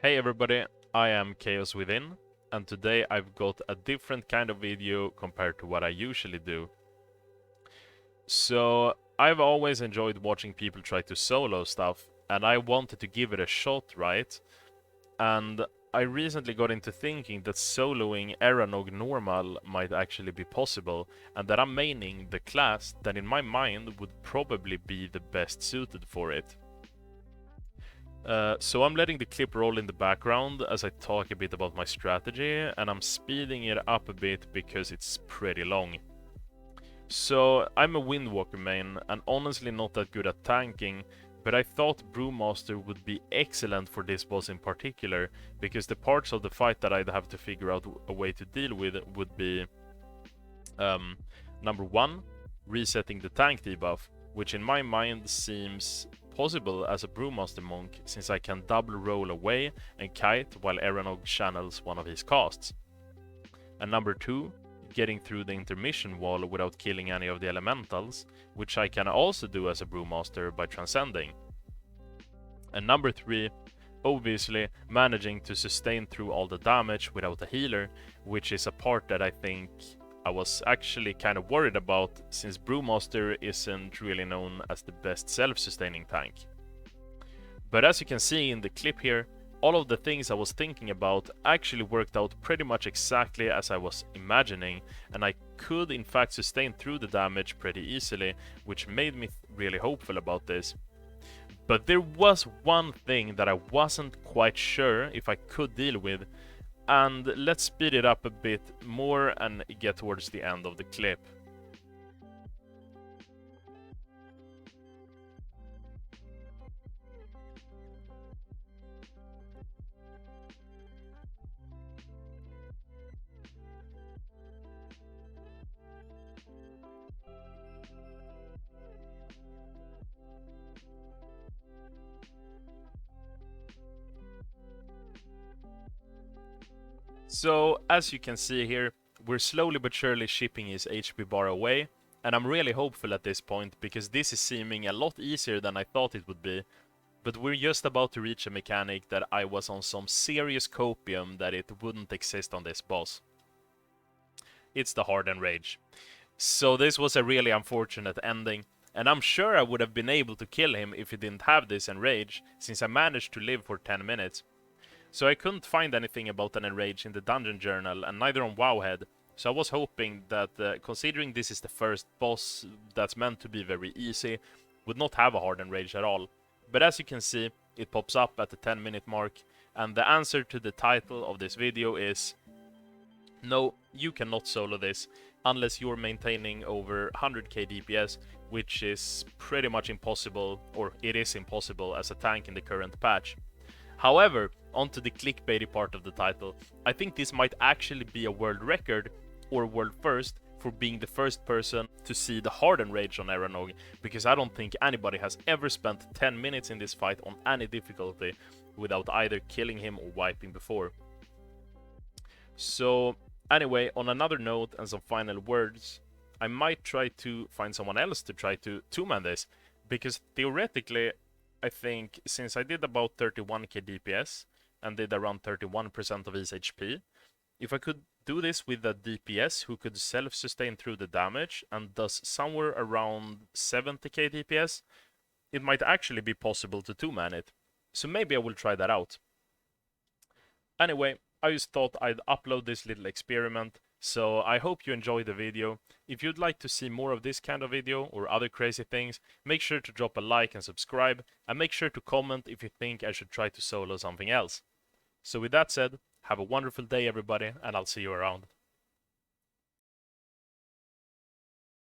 Hey everybody, I am Chaos Within, and today I've got a different kind of video compared to what I usually do. So, I've always enjoyed watching people try to solo stuff, and I wanted to give it a shot, right? And I recently got into thinking that soloing Eranog normal might actually be possible, and that I'm maining the class that in my mind would probably be the best suited for it. So I'm letting the clip roll in the background as I talk a bit about my strategy, and I'm speeding it up a bit because it's pretty long. So I'm a Windwalker main, and honestly not that good at tanking, but I thought Brewmaster would be excellent for this boss in particular, because the parts of the fight that I'd have to figure out a way to deal with would be number 1, resetting the tank debuff, which in my mind seems possible as a Brewmaster monk, since I can double roll away and kite while Eranog channels one of his casts. And number 2, getting through the intermission wall without killing any of the elementals, which I can also do as a Brewmaster by transcending. And number 3, obviously managing to sustain through all the damage without a healer, which is a part that I think I was actually kind of worried about, since Brewmaster isn't really known as the best self-sustaining tank. But as you can see in the clip here, all of the things I was thinking about actually worked out pretty much exactly as I was imagining, and I could in fact sustain through the damage pretty easily, which made me really hopeful about this. But there was one thing that I wasn't quite sure if I could deal with, and let's speed it up a bit more and get towards the end of the clip. So, as you can see here, we're slowly but surely shipping his HP bar away, and I'm really hopeful at this point, because this is seeming a lot easier than I thought it would be, but we're just about to reach a mechanic that I was on some serious copium that it wouldn't exist on this boss. It's the Hardened Rage. So this was a really unfortunate ending, and I'm sure I would have been able to kill him if he didn't have this enrage, since I managed to live for 10 minutes. So I couldn't find anything about an enrage in the dungeon journal, and neither on Wowhead, so I was hoping that, considering this is the first boss that's meant to be very easy, would not have a Hardened Rage at all. But as you can see, it pops up at the 10-minute mark, and the answer to the title of this video is no, you cannot solo this unless you're maintaining over 100k DPS, which is pretty much impossible, or it is impossible as a tank in the current patch. However, onto the clickbaity part of the title, I think this might actually be a world record, or world first, for being the first person to see the Hardened Rage on Eranog, because I don't think anybody has ever spent 10 minutes in this fight on any difficulty without either killing him or wiping before. So anyway, on another note and some final words, I might try to find someone else to try to two-man this, because theoretically I think since I did about 31k DPS and did around 31% of his HP, if I could do this with a DPS who could self-sustain through the damage and does somewhere around 70k DPS, it might actually be possible to two-man it. So maybe I will try that out. Anyway, I just thought I'd upload this little experiment, so I hope you enjoyed the video. If you'd like to see more of this kind of video or other crazy things, make sure to drop a like and subscribe, and make sure to comment if you think I should try to solo something else. So with that said, have a wonderful day everybody, and I'll see you around.